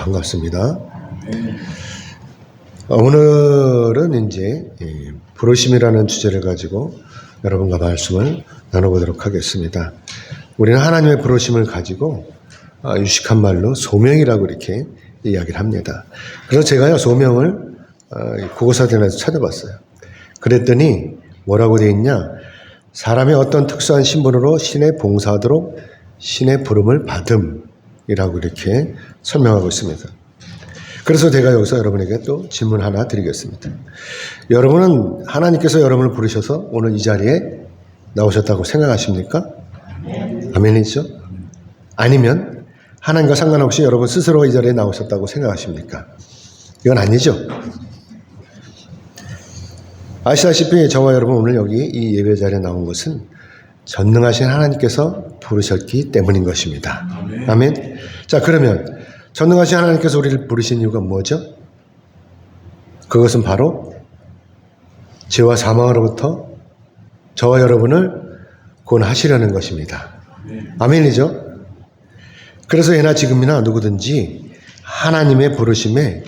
반갑습니다. 오늘은 이제 부르심이라는 주제를 가지고 여러분과 말씀을 나눠보도록 하겠습니다. 우리는 하나님의 부르심을 가지고 유식한 말로 소명이라고 이렇게 이야기를 합니다. 그래서 제가요 소명을 국어사전에서 찾아봤어요. 그랬더니 뭐라고 되어 있냐? 사람의 어떤 특수한 신분으로 신에 봉사하도록 신의 부름을 받음이라고 이렇게 설명하고 있습니다. 그래서 제가 여기서 여러분에게 또 질문 하나 드리겠습니다. 여러분은 하나님께서 여러분을 부르셔서 오늘 이 자리에 나오셨다고 생각하십니까? 아멘이죠? 아니면 하나님과 상관없이 여러분 스스로 이 자리에 나오셨다고 생각하십니까? 이건 아니죠. 아시다시피 저와 여러분 오늘 여기 이 예배 자리에 나온 것은 전능하신 하나님께서 부르셨기 때문인 것입니다. 아멘. 자, 그러면 전능하신 하나님께서 우리를 부르신 이유가 뭐죠? 그것은 바로 죄와 사망으로부터 저와 여러분을 구원하시려는 것입니다. 아멘이죠? 그래서 예나 지금이나 누구든지 하나님의 부르심에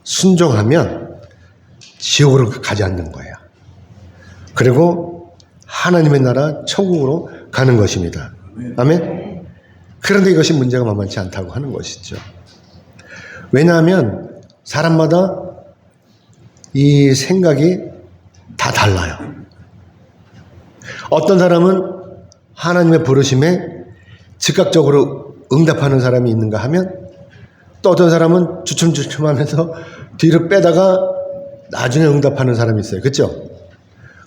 순종하면 지옥으로 가지 않는 거예요. 그리고 하나님의 나라 천국으로 가는 것입니다. 아멘? 그런데 이것이 문제가 만만치 않다고 하는 것이죠. 왜냐하면 사람마다 이 생각이 다 달라요. 어떤 사람은 하나님의 부르심에 즉각적으로 응답하는 사람이 있는가 하면 또 어떤 사람은 주춤주춤하면서 뒤로 빼다가 나중에 응답하는 사람이 있어요. 그렇죠?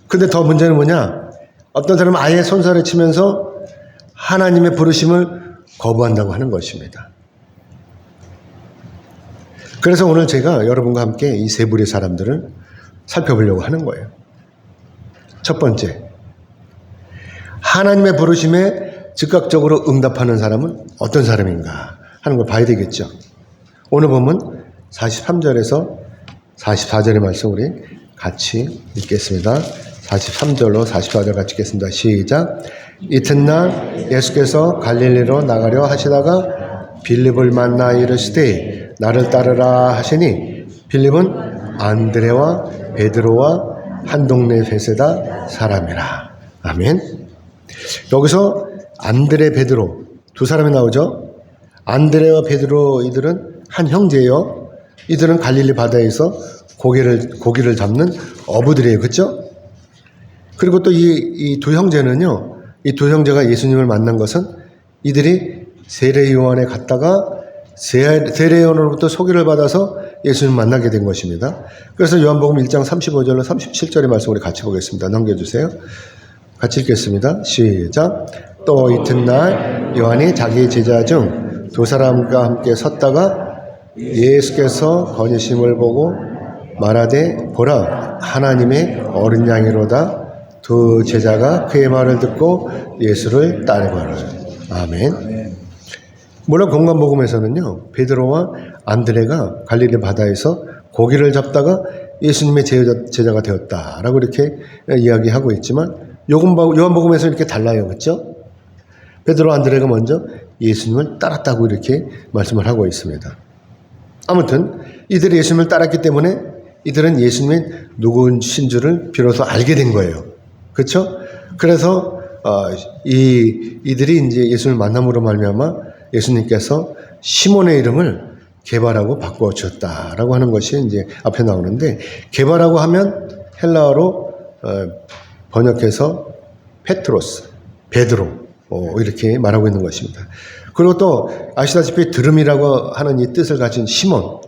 근데 더 문제는 뭐냐? 어떤 사람은 아예 손살을 치면서 하나님의 부르심을 거부한다고 하는 것입니다. 그래서 오늘 제가 여러분과 함께 이 세 부류의 사람들을 살펴보려고 하는 거예요. 첫 번째, 하나님의 부르심에 즉각적으로 응답하는 사람은 어떤 사람인가 하는 걸 봐야 되겠죠. 오늘 보면 43절에서 44절의 말씀 우리 같이 읽겠습니다. 43절로 44절 같이 읽겠습니다. 시작. 이튿날 예수께서 갈릴리로 나가려 하시다가 빌립을 만나 이르시되 나를 따르라 하시니 빌립은 안드레와 베드로와 한 동네 베세다 사람이라. 아멘. 여기서 안드레, 베드로 두 사람이 나오죠. 안드레와 베드로 이들은 한 형제예요. 이들은 갈릴리 바다에서 고기를 잡는 어부들이에요. 그렇죠? 그리고 또 이 두 형제는요. 이 두 형제가 예수님을 만난 것은 이들이 세례요한에 갔다가 세례요한으로부터 소개를 받아서 예수님을 만나게 된 것입니다. 그래서 요한복음 1장 35절로 37절의 말씀 우리 같이 보겠습니다. 넘겨주세요. 같이 읽겠습니다. 시작. 또 이튿날 요한이 자기 제자 중 두 사람과 함께 섰다가 예수께서 거니심을 보고 말하되 보라 하나님의 어린 양이로다. 두 제자가 그의 말을 듣고 예수를 따르거라. 아멘. 물론 공관복음에서는요 베드로와 안드레가 갈릴리 바다에서 고기를 잡다가 예수님의 제자가 되었다라고 이렇게 이야기하고 있지만 요한복음에서 이렇게 달라요. 그렇죠? 베드로 안드레가 먼저 예수님을 따랐다고 이렇게 말씀을 하고 있습니다. 아무튼 이들이 예수님을 따랐기 때문에 이들은 예수님이 누구신 줄을 비로소 알게 된 거예요. 그렇죠? 그래서 이들이 이제 예수님을 만남으로 말미암아 예수님께서 시몬의 이름을 게바라고 바꾸어 주었다라고 하는 것이 이제 앞에 나오는데 게바라고 하면 헬라어로 번역해서 페트로스, 베드로 이렇게 말하고 있는 것입니다. 그리고 또 아시다시피 드름이라고 하는 이 뜻을 가진 시몬,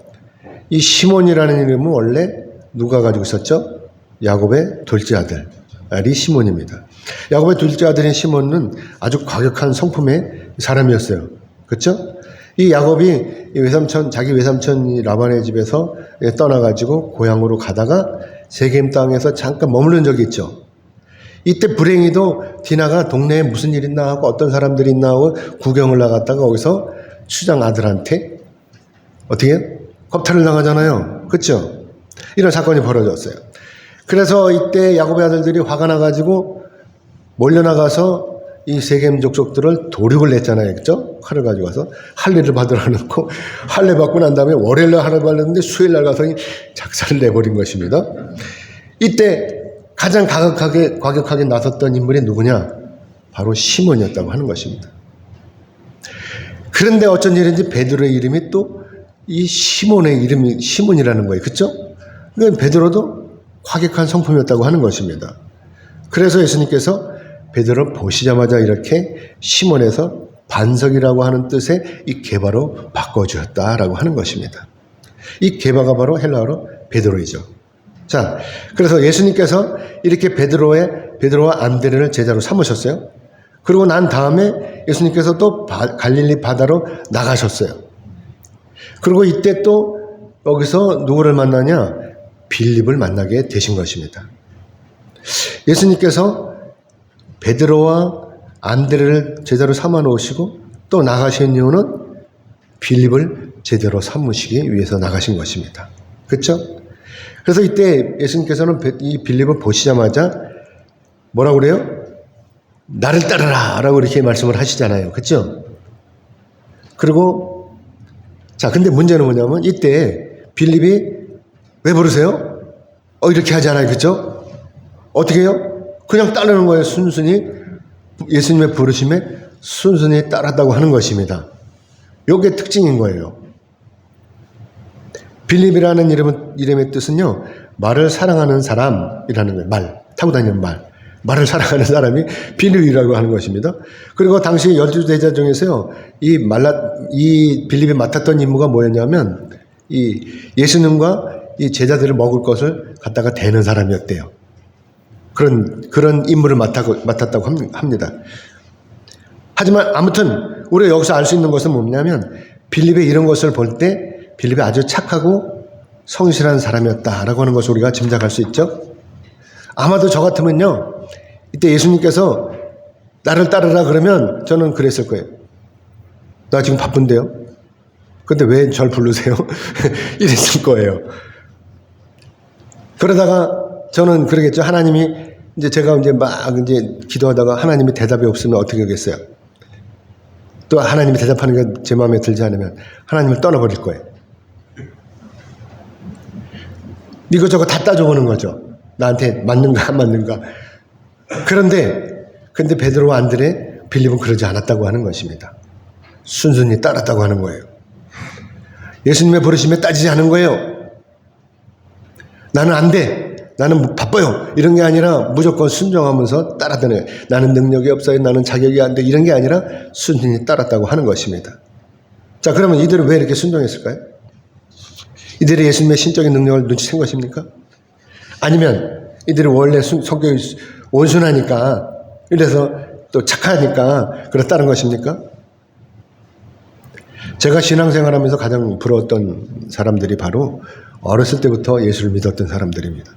이 시몬이라는 이름은 원래 누가 가지고 있었죠? 야곱의 둘째 아들이 시몬입니다. 야곱의 둘째 아들인 시몬은 아주 과격한 성품의 사람이었어요. 그렇죠? 이 야곱이 자기 외삼촌 라반의 집에서 떠나가지고 고향으로 가다가 세겜 땅에서 잠깐 머무른 적이 있죠. 이때 불행히도 디나가 동네에 무슨 일 있나 하고 어떤 사람들이 있나 하고 구경을 나갔다가 거기서 추장 아들한테 어떻게 겁탈을 당하잖아요. 그렇죠? 이런 사건이 벌어졌어요. 그래서 이때 야곱의 아들들이 화가 나가지고 몰려나가서 이 세겜 족속들을 도륙을 냈잖아요. 그죠? 칼을 가지고 가서 할례를 받으러 놓고 할례 받고 난 다음에 월요일날 할례 받았는데 수요일날 가서 작사를 내버린 것입니다. 이때 가장 과격하게 나섰던 인물이 누구냐? 바로 시몬이었다고 하는 것입니다. 그런데 어쩐 일인지 베드로의 이름이 또 이 시몬의 이름이 시몬이라는 거예요. 그렇죠? 그러니까 베드로도 과격한 성품이었다고 하는 것입니다. 그래서 예수님께서 베드로를 보시자마자 이렇게 시몬에서 반석이라고 하는 뜻의 이 게바로 바꿔주었다라고 하는 것입니다. 이 게바가 바로 헬라어로 베드로이죠. 자, 그래서 예수님께서 이렇게 베드로와 안드레를 제자로 삼으셨어요. 그리고 난 다음에 예수님께서 또 갈릴리 바다로 나가셨어요. 그리고 이때 또 여기서 누구를 만나냐? 빌립을 만나게 되신 것입니다. 예수님께서 베드로와 안드레를 제자로 삼아 놓으시고 또 나가신 이유는 빌립을 제자로 삼으시기 위해서 나가신 것입니다. 그렇죠? 그래서 이때 예수님께서는 이 빌립을 보시자마자 뭐라고 그래요? 나를 따르라 라고 이렇게 말씀을 하시잖아요. 그렇죠? 그리고 자, 근데 문제는 뭐냐면 이때 빌립이 왜 부르세요? 이렇게 하잖아요. 그렇죠? 어떻게 해요? 그냥 따르는 거예요. 순순히 예수님의 부르심에 순순히 따랐다고 하는 것입니다. 이게 특징인 거예요. 빌립이라는 이름의 뜻은요, 말을 사랑하는 사람이라는 거예요. 타고 다니는 말을 사랑하는 사람이 빌립이라고 하는 것입니다. 그리고 당시 12제자 중에서요, 이 빌립이 맡았던 임무가 뭐였냐면, 이 예수님과 이 제자들을 먹을 것을 갖다가 대는 사람이었대요. 그런 임무를 맡았다고 합니다. 하지만 아무튼 우리가 여기서 알 수 있는 것은 뭐냐면 빌립의 이런 것을 볼 때 빌립이 아주 착하고 성실한 사람이었다라고 하는 것을 우리가 짐작할 수 있죠. 아마도 저 같으면요, 이때 예수님께서 나를 따르라 그러면 저는 그랬을 거예요. 나 지금 바쁜데요. 근데 왜 절 부르세요? 이랬을 거예요. 그러다가 저는 그러겠죠. 하나님이 제가 막 기도하다가 하나님이 대답이 없으면 어떻게 하겠어요? 또 하나님이 대답하는 게 제 마음에 들지 않으면 하나님을 떠나버릴 거예요. 이것저것 다 따져보는 거죠. 나한테 맞는가 안 맞는가. 근데 베드로와 안드레, 빌립은 그러지 않았다고 하는 것입니다. 순순히 따랐다고 하는 거예요. 예수님의 부르심에 따지지 않은 거예요. 나는 안 돼. 나는 바빠요. 이런 게 아니라 무조건 순종하면서 따랐다는 거예요. 나는 능력이 없어요. 나는 자격이 안 돼. 이런 게 아니라 순순히 따랐다고 하는 것입니다. 자, 그러면 이들은 왜 이렇게 순종했을까요? 이들이 예수님의 신적인 능력을 눈치챈 것입니까? 아니면 이들이 원래 성격이 온순하니까, 이래서 또 착하니까 그렇다는 것입니까? 제가 신앙생활하면서 가장 부러웠던 사람들이 바로 어렸을 때부터 예수를 믿었던 사람들입니다.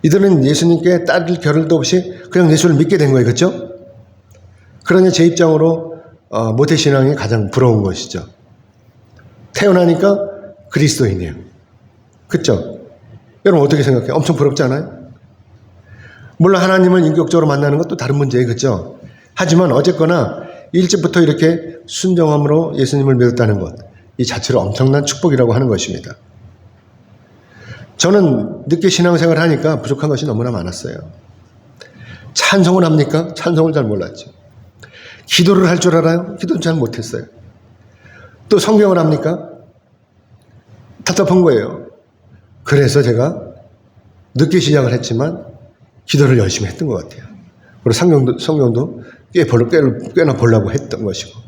이들은 예수님께 따를 겨를도 없이 그냥 예수를 믿게 된 거예요. 그렇죠? 그러니 제 입장으로 모태신앙이 가장 부러운 것이죠. 태어나니까 그리스도인이에요. 그렇죠? 여러분 어떻게 생각해요? 엄청 부럽지 않아요? 물론 하나님을 인격적으로 만나는 것도 다른 문제예요. 그렇죠? 하지만 어쨌거나 일찍부터 이렇게 순종함으로 예수님을 믿었다는 것, 이 자체로 엄청난 축복이라고 하는 것입니다. 저는 늦게 신앙생활을 하니까 부족한 것이 너무나 많았어요. 찬송을 합니까? 찬송을 잘 몰랐죠. 기도를 할 줄 알아요? 기도는 잘 못했어요. 또 성경을 합니까? 답답한 거예요. 그래서 제가 늦게 시작을 했지만 기도를 열심히 했던 것 같아요. 그리고 성경도 꽤나 보려고 했던 것이고.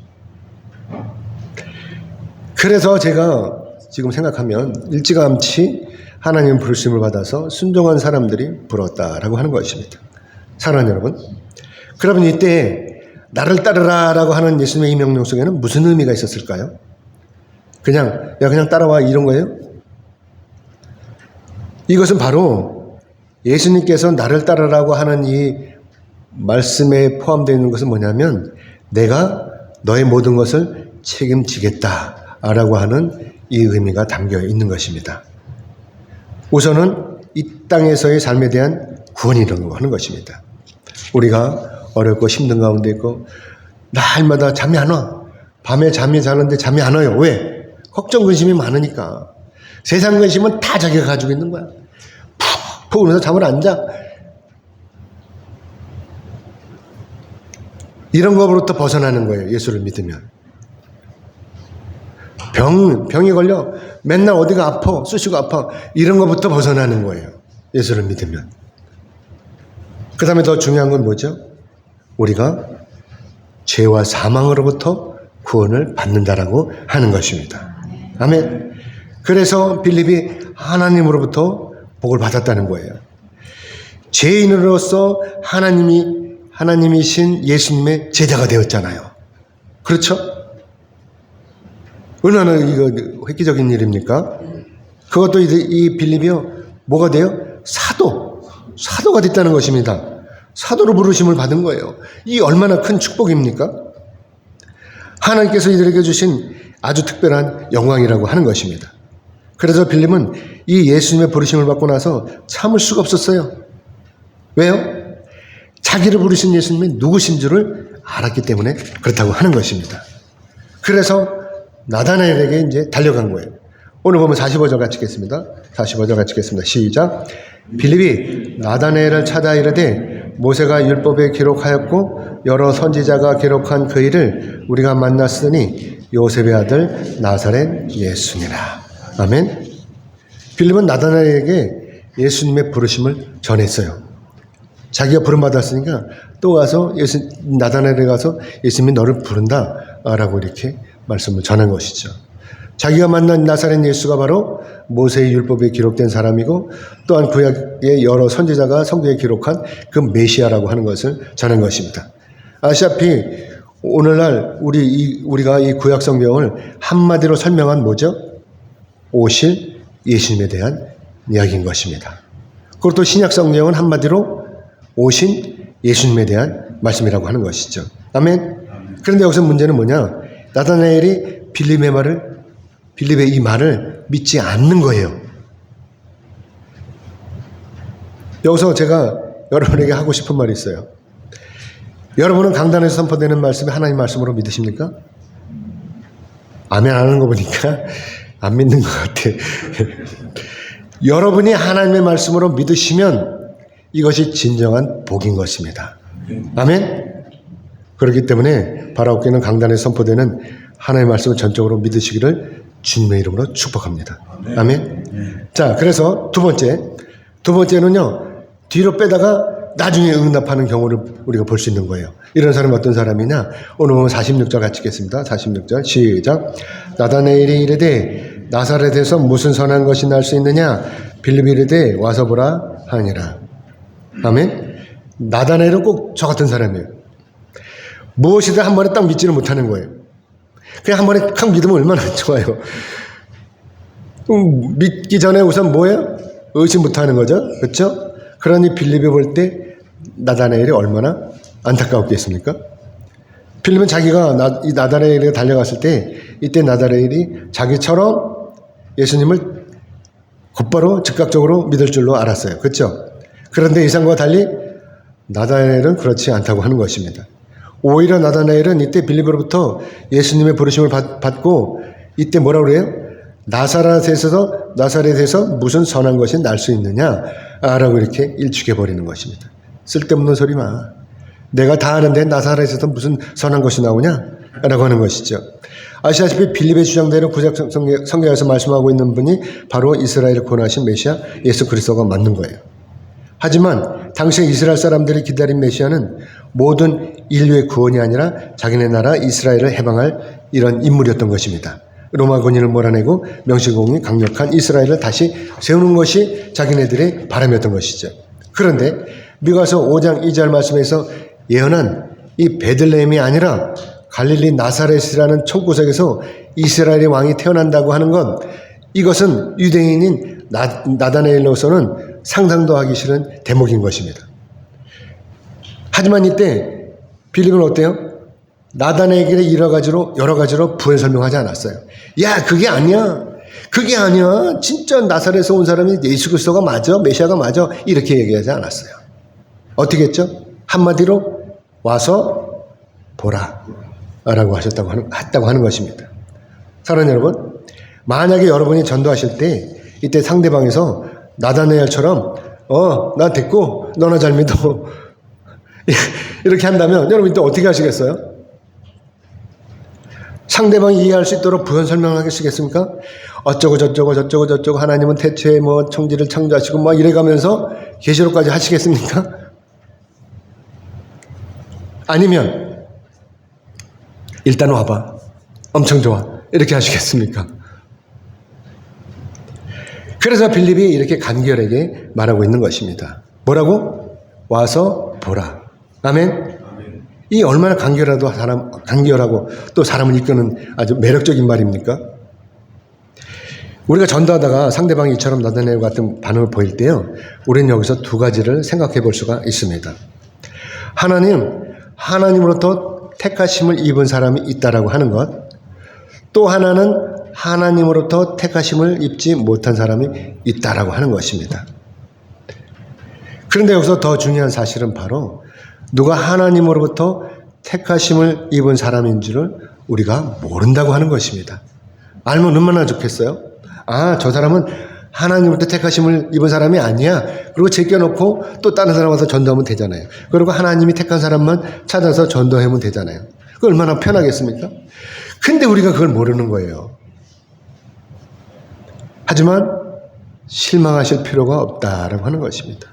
그래서 제가 지금 생각하면 일찌감치 하나님 부르심을 받아서 순종한 사람들이 부러웠다라고 하는 것입니다. 사랑하는 여러분, 그러면 이때 나를 따르라라고 하는 예수님의 이 명령 속에는 무슨 의미가 있었을까요? 그냥 따라와 이런 거예요? 이것은 바로 예수님께서 나를 따르라고 하는 이 말씀에 포함되어 있는 것은 뭐냐면 내가 너의 모든 것을 책임지겠다라고 하는 이 의미가 담겨 있는 것입니다. 우선은 이 땅에서의 삶에 대한 구원이라고 하는 것입니다. 우리가 어렵고 힘든 가운데 있고 날마다 잠이 안 와. 밤에 잠이 자는데 잠이 안 와요. 왜? 걱정 근심이 많으니까. 세상 근심은 다 자기가 가지고 있는 거야. 푹 울면서 잠을 안 자. 이런 것으로부터 벗어나는 거예요. 예수를 믿으면. 병이 걸려 맨날 어디가 아파, 쑤시고 아파, 이런 것부터 벗어나는 거예요. 예수를 믿으면. 그 다음에 더 중요한 건 뭐죠? 우리가 죄와 사망으로부터 구원을 받는다라고 하는 것입니다. 아멘. 그래서 빌립이 하나님으로부터 복을 받았다는 거예요. 죄인으로서 하나님이신 예수님의 제자가 되었잖아요. 그렇죠? 얼마나 이거 획기적인 일입니까? 그것도 이 빌립이요, 뭐가 돼요? 사도가 됐다는 것입니다. 사도로 부르심을 받은 거예요. 이 얼마나 큰 축복입니까? 하나님께서 이들에게 주신 아주 특별한 영광이라고 하는 것입니다. 그래서 빌립은 이 예수님의 부르심을 받고 나서 참을 수가 없었어요. 왜요? 자기를 부르신 예수님이 누구신 줄을 알았기 때문에 그렇다고 하는 것입니다. 그래서 나다나엘에게 이제 달려간 거예요. 오늘 보면 45절 같이 읽겠습니다. 45절 같이 읽겠습니다. 시작. 빌립이 나다나엘을 찾아 이르되 모세가 율법에 기록하였고 여러 선지자가 기록한 그 일을 우리가 만났으니 요셉의 아들 나사렛 예수니라. 아멘. 빌립은 나다나엘에게 예수님의 부르심을 전했어요. 자기가 부름받았으니까 또 가서 나다나엘에 가서 예수님이 너를 부른다라고 이렇게 말씀을 전한 것이죠. 자기가 만난 나사렛 예수가 바로 모세의 율법에 기록된 사람이고 또한 구약의 여러 선지자가 성경에 기록한 그 메시아라고 하는 것을 전한 것입니다. 아시다시피 오늘날 우리가 이 구약 성경을 한마디로 설명한 뭐죠? 오실 예수님에 대한 이야기인 것입니다. 그리고 또 신약 성경은 한마디로 오신 예수님에 대한 말씀이라고 하는 것이죠. 아멘. 그런데 여기서 문제는 뭐냐? 나다나엘이 빌립의 이 말을 믿지 않는 거예요. 여기서 제가 여러분에게 하고 싶은 말이 있어요. 여러분은 강단에서 선포되는 말씀이 하나님 말씀으로 믿으십니까? 아멘 안 하는 거 보니까 안 믿는 것 같아. 여러분이 하나님의 말씀으로 믿으시면 이것이 진정한 복인 것입니다. 아멘. 그렇기 때문에 바라옵기는 강단에서 선포되는 하나님의 말씀을 전적으로 믿으시기를 주님의 이름으로 축복합니다. 아멘. 자, 그래서 두 번째는요, 뒤로 빼다가 나중에 응답하는 경우를 우리가 볼 수 있는 거예요. 이런 사람이 어떤 사람이냐? 오늘 보면 46절 같이 읽겠습니다. 46절 시작. 나다나엘이 이르되 나사렛에서 무슨 선한 것이 날 수 있느냐? 빌립이 이르되 와서 보라 하니라. 아멘. 나다나엘은 꼭 저 같은 사람이에요. 무엇이든 한 번에 딱 믿지는 못하는 거예요. 그냥 한 번에 탁 믿으면 얼마나 좋아요. 믿기 전에 우선 뭐예요? 의심부터 하는 거죠. 그렇죠? 그러니 빌립이 볼 때 나다나엘이 얼마나 안타까웠겠습니까? 빌립은 자기가 이 나다나엘에게 달려갔을 때 이때 나다나엘이 자기처럼 예수님을 곧바로 즉각적으로 믿을 줄로 알았어요. 그렇죠? 그런데 이상과 달리 나다나엘은 그렇지 않다고 하는 것입니다. 오히려 나다나엘은 이때 빌립으로부터 예수님의 부르심을 받고 이때 뭐라고 그래요? 나사렛에서 무슨 선한 것이 날 수 있느냐? 라고 이렇게 일축해버리는 것입니다. 쓸데없는 소리 마. 내가 다 아는데 나사렛에서 무슨 선한 것이 나오냐? 라고 하는 것이죠. 아시다시피 빌립의 주장대로 구약 성경에서 말씀하고 있는 분이 바로 이스라엘을 구원하신 메시아 예수 그리스도가 맞는 거예요. 하지만 당시 이스라엘 사람들이 기다린 메시아는 모든 인류의 구원이 아니라 자기네 나라 이스라엘을 해방할 이런 인물이었던 것입니다. 로마 군인을 몰아내고 명실공히 강력한 이스라엘을 다시 세우는 것이 자기네들의 바람이었던 것이죠. 그런데 미가서 5장 2절 말씀에서 예언한 이 베들레헴이 아니라 갈릴리 나사렛이라는 총구석에서 이스라엘의 왕이 태어난다고 하는 것, 이것은 유대인인 나다나엘로서는 상상도 하기 싫은 대목인 것입니다. 하지만 이때 빌립은 어때요? 나다나엘에게 여러 가지로 부연 설명하지 않았어요. 야, 그게 아니야. 진짜 나사렛에서 온 사람이 예수 그리스도가 맞아, 메시아가 맞아, 이렇게 얘기하지 않았어요. 어떻게 했죠? 한마디로 와서 보라 라고 했다고 하는 것입니다. 사랑하는 여러분, 만약에 여러분이 전도하실 때 이때 상대방에서 나다나엘처럼 나 됐고 너나 잘 믿어 이렇게 한다면 여러분이 또 어떻게 하시겠어요? 상대방이 이해할 수 있도록 부연 설명하시겠습니까? 어쩌고 저쩌고 하나님은 태초에 천지를 창조하시고 막 이래가면서 계시록까지 하시겠습니까? 아니면 일단 와봐 엄청 좋아 이렇게 하시겠습니까? 그래서 빌립이 이렇게 간결하게 말하고 있는 것입니다. 뭐라고? 와서 보라. 아멘. 이 얼마나 간결하고 또 사람을 이끄는 아주 매력적인 말입니까? 우리가 전도하다가 상대방이 이처럼 나다나엘 같은 반응을 보일 때요, 우리는 여기서 두 가지를 생각해 볼 수가 있습니다. 하나님으로부터 택하심을 입은 사람이 있다라고 하는 것, 또 하나는 하나님으로부터 택하심을 입지 못한 사람이 있다라고 하는 것입니다. 그런데 여기서 더 중요한 사실은 바로 누가 하나님으로부터 택하심을 입은 사람인 줄을 우리가 모른다고 하는 것입니다. 알면 얼마나 좋겠어요? 저 사람은 하나님으로부터 택하심을 입은 사람이 아니야. 그리고 제껴놓고 또 다른 사람 와서 전도하면 되잖아요. 그리고 하나님이 택한 사람만 찾아서 전도하면 되잖아요. 그거 얼마나 편하겠습니까? 근데 우리가 그걸 모르는 거예요. 하지만 실망하실 필요가 없다라고 하는 것입니다.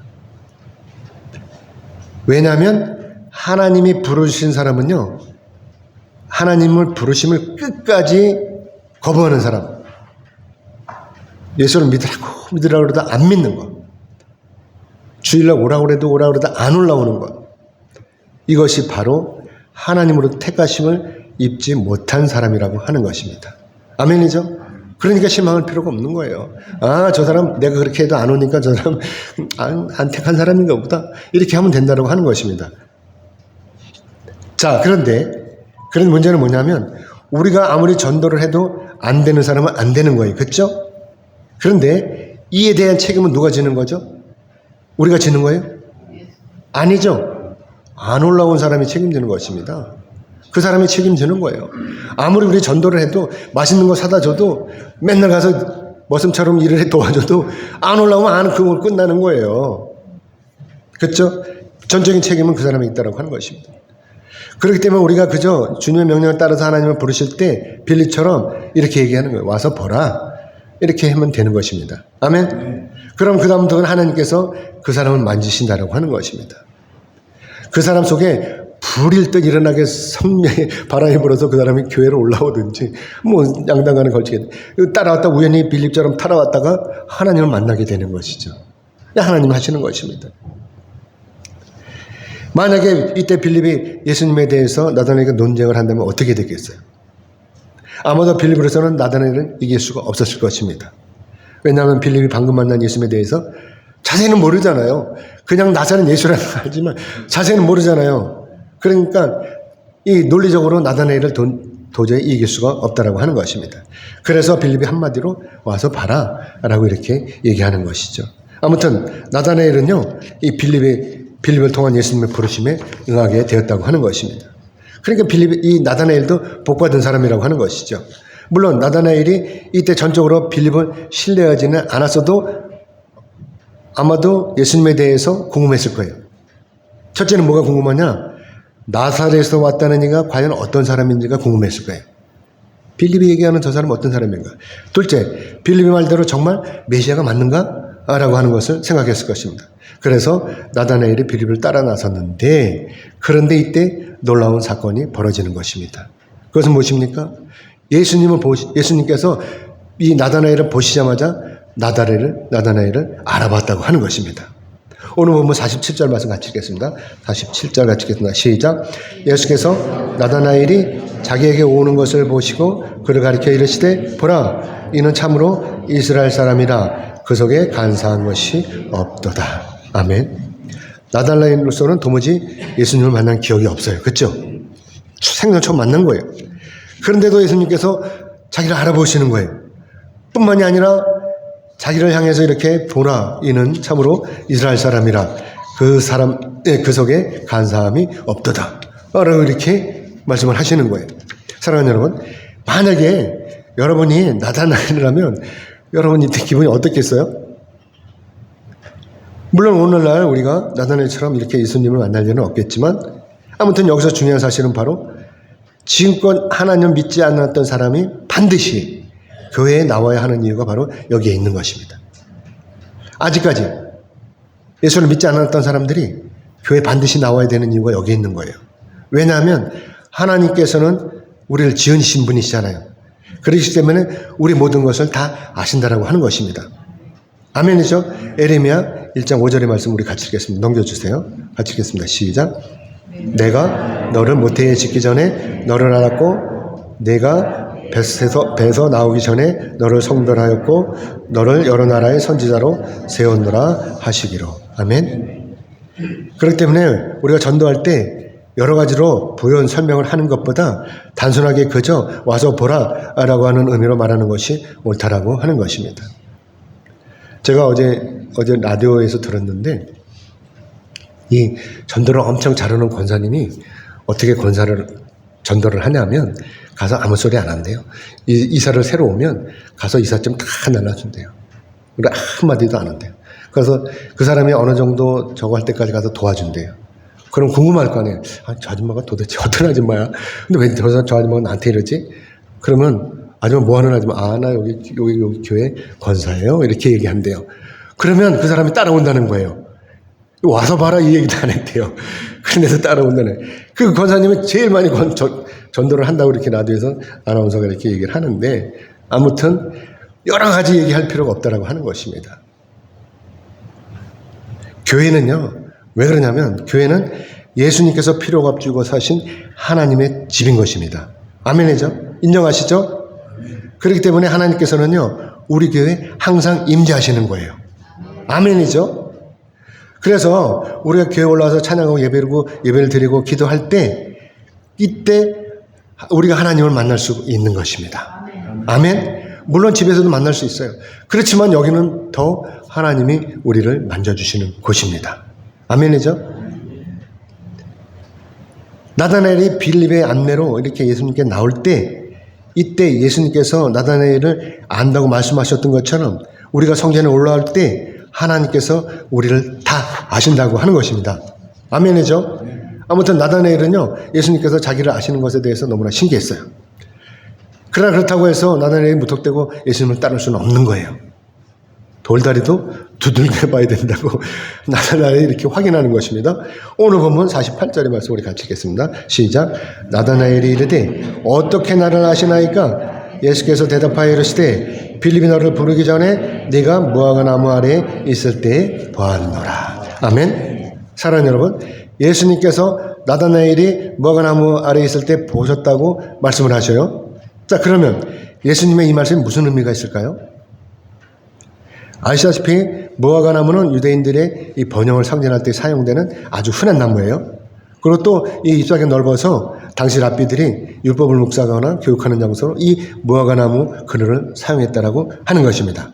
왜냐하면 하나님이 부르신 사람은요, 하나님을 부르심을 끝까지 거부하는 사람, 예수를 믿으라고 그러다 안 믿는 것, 주일날 오라고 그래도 안 올라오는 것, 이것이 바로 하나님으로 택하심을 입지 못한 사람이라고 하는 것입니다. 아멘이죠? 그러니까 실망할 필요가 없는 거예요. 저 사람 내가 그렇게 해도 안 오니까 저 사람 안 택한 사람인가 보다, 이렇게 하면 된다고 하는 것입니다. 자, 그런데 그런 문제는 뭐냐면 우리가 아무리 전도를 해도 안 되는 사람은 안 되는 거예요. 그렇죠? 그런데 이에 대한 책임은 누가 지는 거죠? 우리가 지는 거예요? 아니죠. 안 올라온 사람이 책임지는 것입니다. 그 사람이 책임지는 거예요. 아무리 우리 전도를 해도 맛있는 거 사다 줘도 맨날 가서 머슴처럼 일을 해 도와줘도 안 올라오면 그걸 끝나는 거예요. 그렇죠? 전적인 책임은 그 사람이 있다고 하는 것입니다. 그렇기 때문에 우리가 그저 주님의 명령을 따라서 하나님을 부르실 때 빌립처럼 이렇게 얘기하는 거예요. 와서 보라. 이렇게 하면 되는 것입니다. 아멘? 그럼 그 다음부터는 하나님께서 그 사람을 만지신다라고 하는 것입니다. 그 사람 속에 불일 듯 일어나게 성령의 바람이 불어서 그 사람이 교회로 올라오든지 양당간에 걸치게 따라왔다 우연히 빌립처럼 따라왔다가 하나님을 만나게 되는 것이죠. 하나님 하시는 것입니다. 만약에 이때 빌립이 예수님에 대해서 나다나엘에게 논쟁을 한다면 어떻게 되겠어요? 아마도 빌립으로서는 나다나엘을 이길 수가 없었을 것입니다. 왜냐하면 빌립이 방금 만난 예수님에 대해서 자세히는 모르잖아요. 그냥 나사렛 예수라는 걸 알지만 자세히는 모르잖아요. 그러니까 이 논리적으로 나다나엘을 도저히 이길 수가 없다라고 하는 것입니다. 그래서 빌립이 한마디로 와서 봐라 라고 이렇게 얘기하는 것이죠. 아무튼 나다나엘은요, 이 빌립을 통한 예수님의 부르심에 응하게 되었다고 하는 것입니다. 그러니까 이 나다나엘도 복받은 사람이라고 하는 것이죠. 물론 나다나엘이 이때 전적으로 빌립을 신뢰하지는 않았어도 아마도 예수님에 대해서 궁금했을 거예요. 첫째는 뭐가 궁금하냐? 나사렛에서 왔다는 이가 과연 어떤 사람인지가 궁금했을 거예요. 빌립이 얘기하는 저 사람은 어떤 사람인가? 둘째, 빌립의 말대로 정말 메시아가 맞는가? 라고 하는 것을 생각했을 것입니다. 그래서 나다나엘이 빌립을 따라 나섰는데, 그런데 이때 놀라운 사건이 벌어지는 것입니다. 그것은 무엇입니까? 예수님께서 이 나다나엘을 보시자마자 나다나엘을 알아봤다고 하는 것입니다. 오늘 보면 47절 말씀 같이 읽겠습니다. 47절 같이 읽겠습니다. 시작. 예수께서 나다나엘이 자기에게 오는 것을 보시고 그를 가리켜 이르시되 보라, 이는 참으로 이스라엘 사람이라 그 속에 간사한 것이 없도다. 아멘. 나다나엘로서는 도무지 예수님을 만난 기억이 없어요. 그렇죠? 생전 처음 만난 거예요. 그런데도 예수님께서 자기를 알아보시는 거예요. 뿐만이 아니라 자기를 향해서 이렇게 보라, 이는 참으로 이스라엘 사람이라 그 사람의 그 속에 간사함이 없도다 라고 이렇게 말씀을 하시는 거예요. 사랑하는 여러분, 만약에 여러분이 나다나엘이라면 여러분이 기분이 어떻겠어요? 물론 오늘날 우리가 나다나엘처럼 이렇게 예수님을 만날 일은 없겠지만, 아무튼 여기서 중요한 사실은 바로 지금껏 하나님을 믿지 않았던 사람이 반드시 교회에 나와야 하는 이유가 바로 여기에 있는 것입니다. 아직까지 예수를 믿지 않았던 사람들이 교회에 반드시 나와야 되는 이유가 여기에 있는 거예요. 왜냐하면 하나님께서는 우리를 지으신 분이시잖아요. 그렇기 때문에 우리 모든 것을 다 아신다라고 하는 것입니다. 아멘이죠? 에레미야 1장 5절의 말씀 우리 같이 읽겠습니다. 넘겨주세요. 같이 읽겠습니다. 시작. 내가 너를 모태에 짓기 전에 너를 알았고 내가 배에서 나오기 전에 너를 성별하였고 너를 여러 나라의 선지자로 세웠노라 하시기로. 아멘. 그렇기 때문에 우리가 전도할 때 여러 가지로 부연 설명을 하는 것보다 단순하게 그저 와서 보라 라고 하는 의미로 말하는 것이 옳다라고 하는 것입니다. 제가 어제 라디오에서 들었는데 이 전도를 엄청 잘하는 권사님이 어떻게 전도를 하냐면 가서 아무 소리 안 한대요. 이사를 새로 오면 가서 이삿짐 다 날라준대요. 그래 한마디도 안 한대요. 그래서 그 사람이 어느 정도 저거 할 때까지 가서 도와준대요. 그럼 궁금할 거 아니에요. 저 아줌마가 도대체 어떤 아줌마야? 근데 왜 저 아줌마가 나한테 이러지? 그러면 아줌마 뭐 하는 아줌마? 나 여기 교회 권사예요. 이렇게 얘기한대요. 그러면 그 사람이 따라온다는 거예요. 와서 봐라 이 얘기도 안 했대요. 그런데도 따라온다네. 그 권사님은 제일 많이 전도를 한다고 이렇게 라디오에서 아나운서가 이렇게 얘기를 하는데, 아무튼 여러 가지 얘기할 필요가 없다라고 하는 것입니다. 교회는요, 왜 그러냐면 교회는 예수님께서 피로 값주고 사신 하나님의 집인 것입니다. 아멘이죠? 인정하시죠? 그렇기 때문에 하나님께서는요, 우리 교회에 항상 임재하시는 거예요. 아멘이죠? 그래서 우리가 교회에 올라와서 찬양하고 예배를 드리고 기도할 때, 이때 우리가 하나님을 만날 수 있는 것입니다. 아멘. 물론 집에서도 만날 수 있어요. 그렇지만 여기는 더 하나님이 우리를 만져주시는 곳입니다. 아멘이죠? 나다나엘이 빌립의 안내로 이렇게 예수님께 나올 때, 이때 예수님께서 나다나엘을 안다고 말씀하셨던 것처럼 우리가 성전에 올라올 때 하나님께서 우리를 다 아신다고 하는 것입니다. 아멘이죠? 아무튼 나다나엘은요, 예수님께서 자기를 아시는 것에 대해서 너무나 신기했어요. 그러나 그렇다고 해서 나다나엘이 무턱대고 예수님을 따를 수는 없는 거예요. 돌다리도 두들겨 봐야 된다고 나다나엘이 이렇게 확인하는 것입니다. 오늘 본문 48절의 말씀 우리 같이 읽겠습니다. 시작. 나다나엘이 이르되 어떻게 나를 아시나이까? 예수께서 대답하여 이르시되 빌립이 너를 부르기 전에 네가 무화과 나무 아래에 있을 때에 보았노라. 아멘. 사랑하는 여러분, 예수님께서 나다나엘이 무화과 나무 아래에 있을 때 보셨다고 말씀을 하셔요. 자, 그러면 예수님의 이 말씀이 무슨 의미가 있을까요? 아시다시피 무화과 나무는 유대인들의 이 번영을 상징할 때 사용되는 아주 흔한 나무예요. 그리고 또 이 잎사귀가 넓어서 당시 랍비들이 율법을 묵상하거나 교육하는 장소로 이 무화과 나무 그늘을 사용했다라고 하는 것입니다.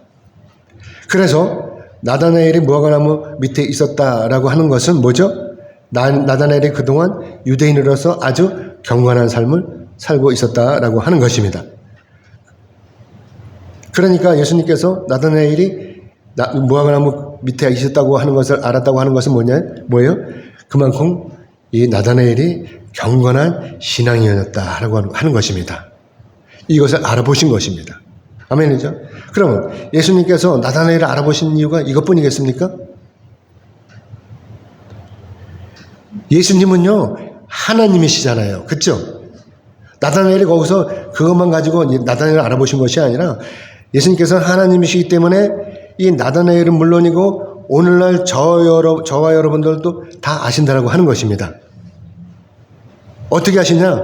그래서 나다나엘이 무화과 나무 밑에 있었다라고 하는 것은 뭐죠? 나다나엘이 그동안 유대인으로서 아주 경건한 삶을 살고 있었다라고 하는 것입니다. 그러니까 예수님께서 나다나엘이 무화과 나무 밑에 있었다고 하는 것을 알았다고 하는 것은 뭐예요? 그만큼 이 나다나엘이 경건한 신앙이었다라고 하는 것입니다. 이것을 알아보신 것입니다. 아멘이죠? 그러면 예수님께서 나다나엘을 알아보신 이유가 이것뿐이겠습니까? 예수님은요, 하나님이시잖아요. 그렇죠? 나다나엘이 거기서 그것만 가지고 나다나엘을 알아보신 것이 아니라 예수님께서는 하나님이시기 때문에 이 나다나엘은 물론이고 오늘날 저와 여러분들도 다 아신다라고 하는 것입니다. 어떻게 아시냐?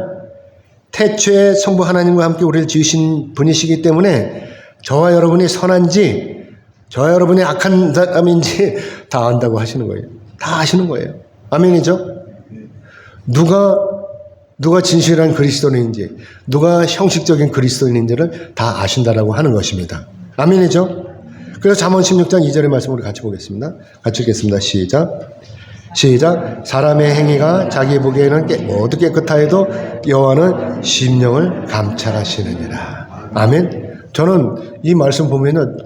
태초에 성부 하나님과 함께 우리를 지으신 분이시기 때문에 저와 여러분이 선한지 저와 여러분이 악한 사람인지 다 안다고 하시는 거예요. 다 아시는 거예요. 아멘이죠? 누가 진실한 그리스도인인지, 누가 형식적인 그리스도인인지를 다 아신다라고 하는 것입니다. 아멘이죠? 그래서 잠언 16장 2절의 말씀을 같이 보겠습니다. 같이 읽겠습니다. 시작. 시작. 사람의 행위가 자기 보기에는 모두 깨끗하 해도 여호와는 심령을 감찰하시느니라. 아멘. 저는 이 말씀 보면은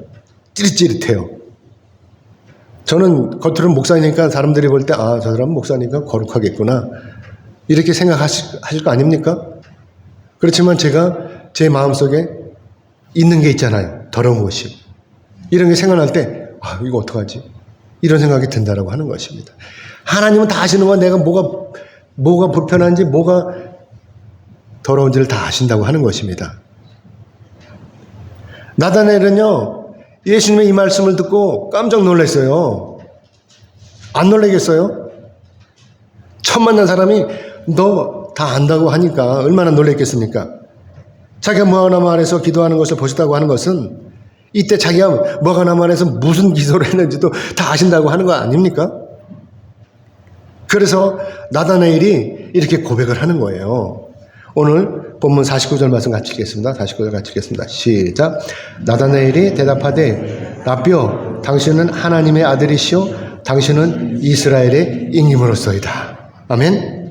찌릿찌릿해요. 저는 겉으로는 목사니까 사람들이 볼 때 아, 저 사람은 목사니까 거룩하겠구나 이렇게 생각하실 거 아닙니까? 그렇지만 제가 제 마음속에 있는 게 있잖아요. 더러운 것이. 이런 게 생각날 때 아, 이거 어떡하지? 이런 생각이 든다라고 하는 것입니다. 하나님은 다 아시는 거야. 내가 뭐가 불편한지 뭐가 더러운지를 다 아신다고 하는 것입니다. 나다나엘은요. 예수님의 이 말씀을 듣고 깜짝 놀랐어요. 안 놀라겠어요? 처음 만난 사람이 너 다 안다고 하니까 얼마나 놀랐겠습니까? 자기가 무화과나무아래에서 기도하는 것을 보셨다고 하는 것은 이때 자기가 무화과나무아래에서 무슨 기도를 했는지도 다 아신다고 하는 거 아닙니까? 그래서 나다나엘이 이렇게 고백을 하는 거예요. 오늘 본문 49절 말씀 같이 읽겠습니다. 49절 같이 읽겠습니다. 시작. 나다나엘이 대답하되 라삐여 당신은 하나님의 아들이시오 당신은 이스라엘의 임금으로서이다. 아멘.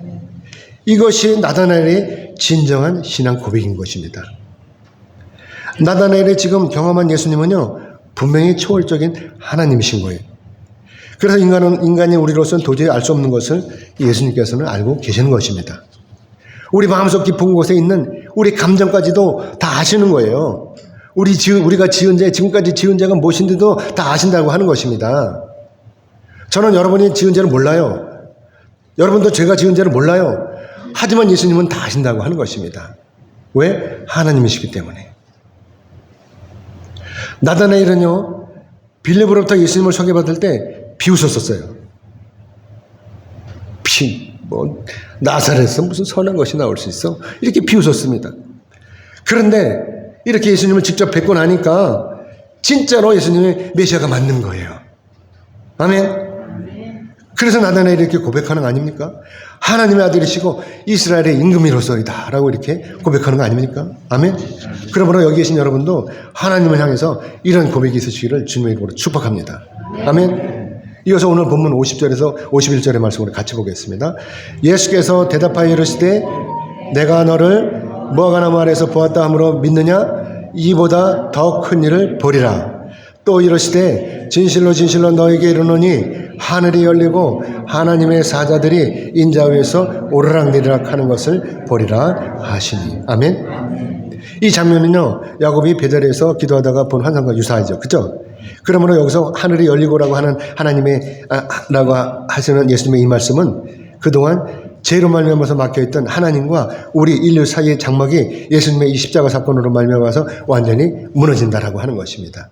이것이 나다나엘의 진정한 신앙 고백인 것입니다. 나다나엘이 지금 경험한 예수님은요 분명히 초월적인 하나님이신 거예요. 그래서 인간인 우리로서는 도저히 알 수 없는 것을 예수님께서는 알고 계시는 것입니다. 우리 마음속 깊은 곳에 있는 우리 감정까지도 다 아시는 거예요. 우리가 지금까지 지은 죄가 무엇인지도 다 아신다고 하는 것입니다. 저는 여러분이 지은 죄를 몰라요. 여러분도 제가 지은 죄를 몰라요. 하지만 예수님은 다 아신다고 하는 것입니다. 왜? 하나님이시기 때문에. 나다나엘은요, 빌립으로부터 예수님을 소개받을 때 비웃었었어요. 나사렛에서 무슨 선한 것이 나올 수 있어? 이렇게 비웃었습니다. 그런데 이렇게 예수님을 직접 뵙고 나니까 진짜로 예수님의 메시아가 맞는 거예요. 아멘. 그래서 나다나엘이 이렇게 고백하는 거 아닙니까? 하나님의 아들이시고 이스라엘의 임금이로서이다 라고 이렇게 고백하는 거 아닙니까? 아멘. 그러므로 여기 계신 여러분도 하나님을 향해서 이런 고백이 있으시기를 주님의 이름으로 축복합니다. 아멘. 이어서 오늘 본문 50절에서 51절의 말씀으로 같이 보겠습니다. 예수께서 대답하여 이르시되 내가 너를 무화과나무 아래에서 보았다 함으로 믿느냐? 이보다 더 큰 일을 보리라. 또 이르시되 진실로 진실로 너에게 이르노니 하늘이 열리고 하나님의 사자들이 인자 위에서 오르락내리락 하는 것을 보리라 하시니. 아멘. 이 장면은요 야곱이 베델에서 기도하다가 본 환상과 유사하죠. 그죠? 그러므로 여기서 하늘이 열리고라고 하는 라고 하시는 예수님의 이 말씀은 그동안 죄로 말미암아서 막혀있던 하나님과 우리 인류 사이의 장막이 예수님의 이 십자가 사건으로 말미암아서 완전히 무너진다라고 하는 것입니다.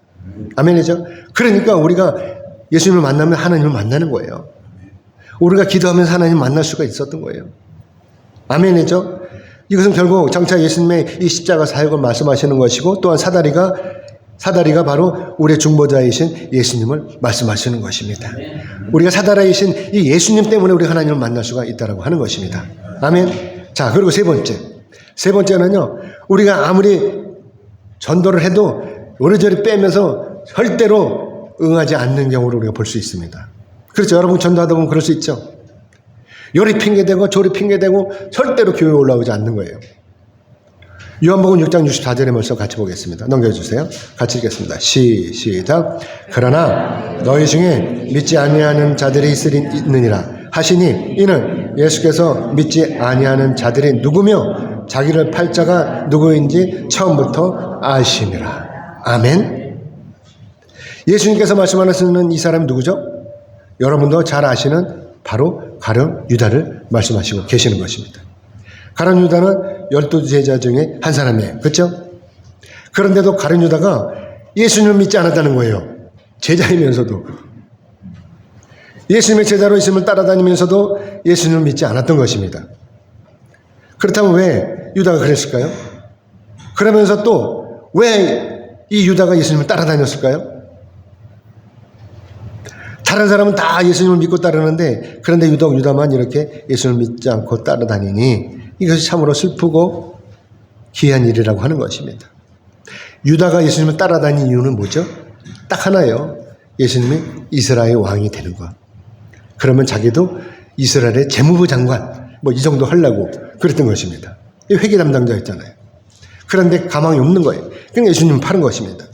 아멘이죠? 그러니까 우리가 예수님을 만나면 하나님을 만나는 거예요. 우리가 기도하면서 하나님 만날 수가 있었던 거예요. 아멘이죠? 이것은 결국 장차 예수님의 이 십자가 사역을 말씀하시는 것이고 또한 사다리가 바로 우리의 중보자이신 예수님을 말씀하시는 것입니다. 우리가 사다리이신 이 예수님 때문에 우리가 하나님을 만날 수가 있다고 하는 것입니다. 아멘. 자, 그리고 세 번째는요, 우리가 아무리 전도를 해도 요리조리 빼면서 절대로 응하지 않는 경우를 우리가 볼 수 있습니다. 그렇죠. 여러분 전도하다 보면 그럴 수 있죠. 요리 핑계대고 조리 핑계대고 절대로 교회에 올라오지 않는 거예요. 요한복음 6장 64절의 말씀 같이 보겠습니다. 넘겨주세요. 같이 읽겠습니다. 시작. 그러나 너희 중에 믿지 아니하는 자들이 있느니라 하시니 이는 예수께서 믿지 아니하는 자들이 누구며 자기를 팔 자가 누구인지 처음부터 아시니라. 아멘. 예수님께서 말씀하시는 이 사람이 누구죠? 여러분도 잘 아시는 바로 가룟 유다를 말씀하시고 계시는 것입니다. 가룟 유다는 12제자 중에 한 사람이에요. 그렇죠? 그런데도 가룟 유다가 예수님을 믿지 않았다는 거예요. 제자이면서도. 예수님의 제자로 있음을 따라다니면서도 예수님을 믿지 않았던 것입니다. 그렇다면 왜 유다가 그랬을까요? 그러면서 또 왜 이 유다가 예수님을 따라다녔을까요? 다른 사람은 다 예수님을 믿고 따르는데 그런데 유다만 이렇게 예수님을 믿지 않고 따라다니니 이것이 참으로 슬프고 기이한 일이라고 하는 것입니다. 유다가 예수님을 따라다니는 이유는 뭐죠? 딱 하나예요. 예수님이 이스라엘 왕이 되는 것. 그러면 자기도 이스라엘의 재무부 장관 뭐 이 정도 하려고 그랬던 것입니다. 이 회계 담당자였잖아요. 그런데 가망이 없는 거예요. 그러니까 예수님을 파는 것입니다.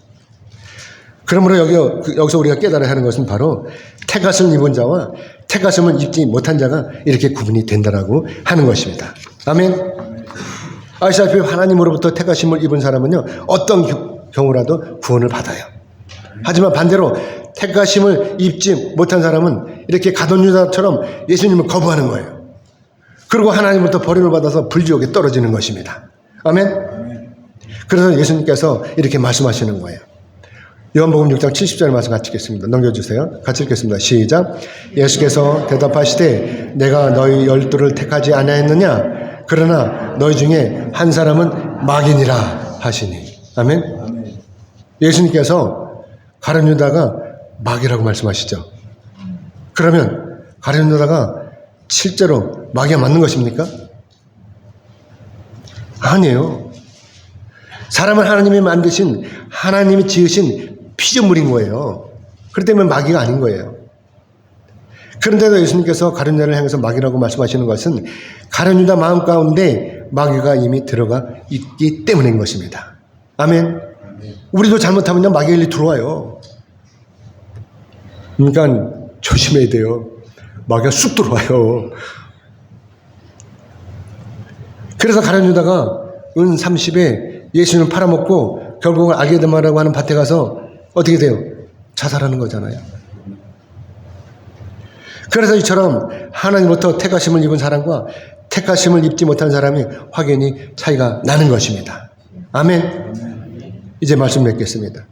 그러므로 여기서 우리가 깨달아야 하는 것은 바로 택하심을 입은 자와 택하심을 입지 못한 자가 이렇게 구분이 된다라고 하는 것입니다. 아멘. 아시다시피 하나님으로부터 택하심을 입은 사람은요, 어떤 경우라도 구원을 받아요. 하지만 반대로 택하심을 입지 못한 사람은 이렇게 가룟 유다처럼 예수님을 거부하는 거예요. 그리고 하나님으로부터 버림을 받아서 불지옥에 떨어지는 것입니다. 아멘. 그래서 예수님께서 이렇게 말씀하시는 거예요. 요한복음 6장 70절 말씀 같이 읽겠습니다. 넘겨주세요. 같이 읽겠습니다. 시작. 예수께서 대답하시되 내가 너희 12를 택하지 아니하였느냐? 그러나 너희 중에 한 사람은 마귀니라 하시니. 아멘. 예수님께서 가룟 유다가 마귀라고 말씀하시죠. 그러면 가룟 유다가 실제로 마귀가 맞는 것입니까? 아니에요. 사람을 하나님이 만드신, 하나님이 지으신 피조물인 거예요. 그렇기 때문에 마귀가 아닌 거예요. 그런데도 예수님께서 가룟 유다를 향해서 마귀라고 말씀하시는 것은 가룟 유다 마음 가운데 마귀가 이미 들어가 있기 때문인 것입니다. 아멘. 우리도 잘못하면 마귀가 일리 들어와요. 그러니까 조심해야 돼요. 마귀가 쑥 들어와요. 그래서 가룟 유다가 은 30에 예수님을 팔아먹고 결국은 알게드마라고 하는 밭에 가서 어떻게 돼요? 자살하는 거잖아요. 그래서 이처럼 하나님부터 택하심을 입은 사람과 택하심을 입지 못한 사람이 확연히 차이가 나는 것입니다. 아멘. 이제 말씀 맺겠습니다.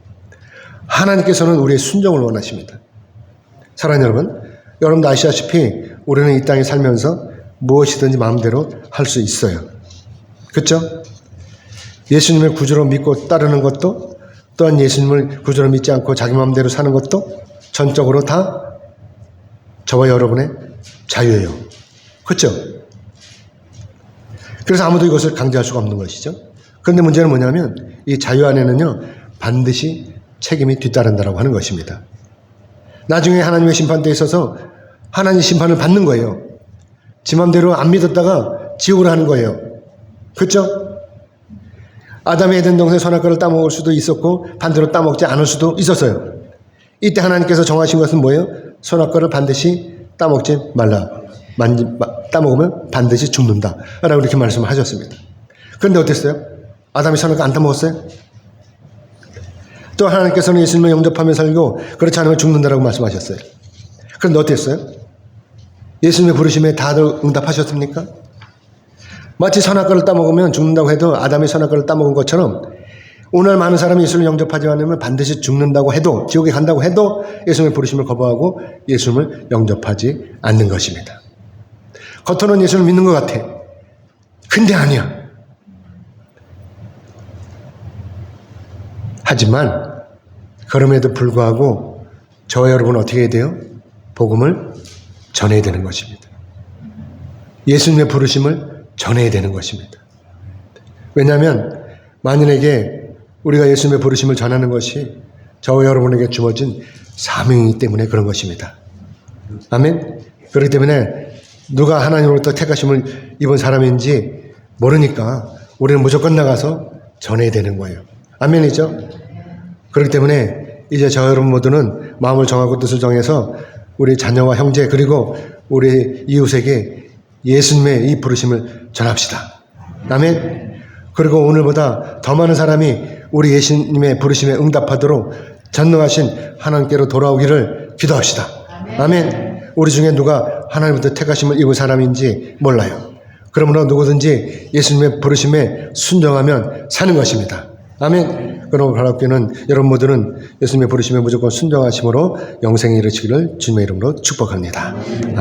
하나님께서는 우리의 순종을 원하십니다. 사랑하는 여러분, 여러분도 아시다시피 우리는 이 땅에 살면서 무엇이든지 마음대로 할 수 있어요. 그렇죠? 예수님을 구주로 믿고 따르는 것도, 또한 예수님을 구주로 믿지 않고 자기 마음대로 사는 것도 전적으로 다 저와 여러분의 자유예요. 그렇죠? 그래서 아무도 이것을 강제할 수가 없는 것이죠. 그런데 문제는 뭐냐면 이 자유 안에는요, 반드시 책임이 뒤따른다라고 하는 것입니다. 나중에 하나님의 심판대에 있어서 하나님 심판을 받는 거예요. 지 맘대로 안 믿었다가 지옥을 하는 거예요. 그렇죠? 아담의 에덴 동산의 선악과를 따먹을 수도 있었고 반대로 따먹지 않을 수도 있었어요. 이때 하나님께서 정하신 것은 뭐예요? 선악과를 반드시 따먹지 말라. 따먹으면 반드시 죽는다 라고 이렇게 말씀을 하셨습니다. 그런데 어땠어요? 아담이 선악과 안 따먹었어요? 또 하나님께서는 예수님을 영접하며 살고 그렇지 않으면 죽는다라고 말씀하셨어요. 그런데 어땠어요? 예수님의 부르심에 다들 응답하셨습니까? 마치 선악과를 따먹으면 죽는다고 해도 아담이 선악과를 따먹은 것처럼 오늘 많은 사람이 예수님을 영접하지 않으면 반드시 죽는다고 해도, 지옥에 간다고 해도 예수님의 부르심을 거부하고 예수님을 영접하지 않는 것입니다. 겉으로는 예수님을 믿는 것 같아. 근데 아니야. 하지만 그럼에도 불구하고 저와 여러분은 어떻게 해야 돼요? 복음을 전해야 되는 것입니다. 예수님의 부르심을 전해야 되는 것입니다. 왜냐하면 만인에게 우리가 예수님의 부르심을 전하는 것이 저와 여러분에게 주어진 사명이기 때문에 그런 것입니다. 아멘. 그렇기 때문에 누가 하나님으로부터 택하심을 입은 사람인지 모르니까 우리는 무조건 나가서 전해야 되는 거예요. 아멘이죠? 그렇기 때문에 이제 저 여러분 모두는 마음을 정하고 뜻을 정해서 우리 자녀와 형제 그리고 우리 이웃에게 예수님의 이 부르심을 전합시다. 아멘. 그리고 오늘보다 더 많은 사람이 우리 예수님의 부르심에 응답하도록 전능하신 하나님께로 돌아오기를 기도합시다. 아멘. 우리 중에 누가 하나님부터 택하심을 입은 사람인지 몰라요. 그러므로 누구든지 예수님의 부르심에 순종하면 사는 것입니다. 아멘. 그러므로 바랍기는 여러분 모두는 예수님의 부르심에 무조건 순종하심으로 영생에 이르시기를 주님의 이름으로 축복합니다. 아멘.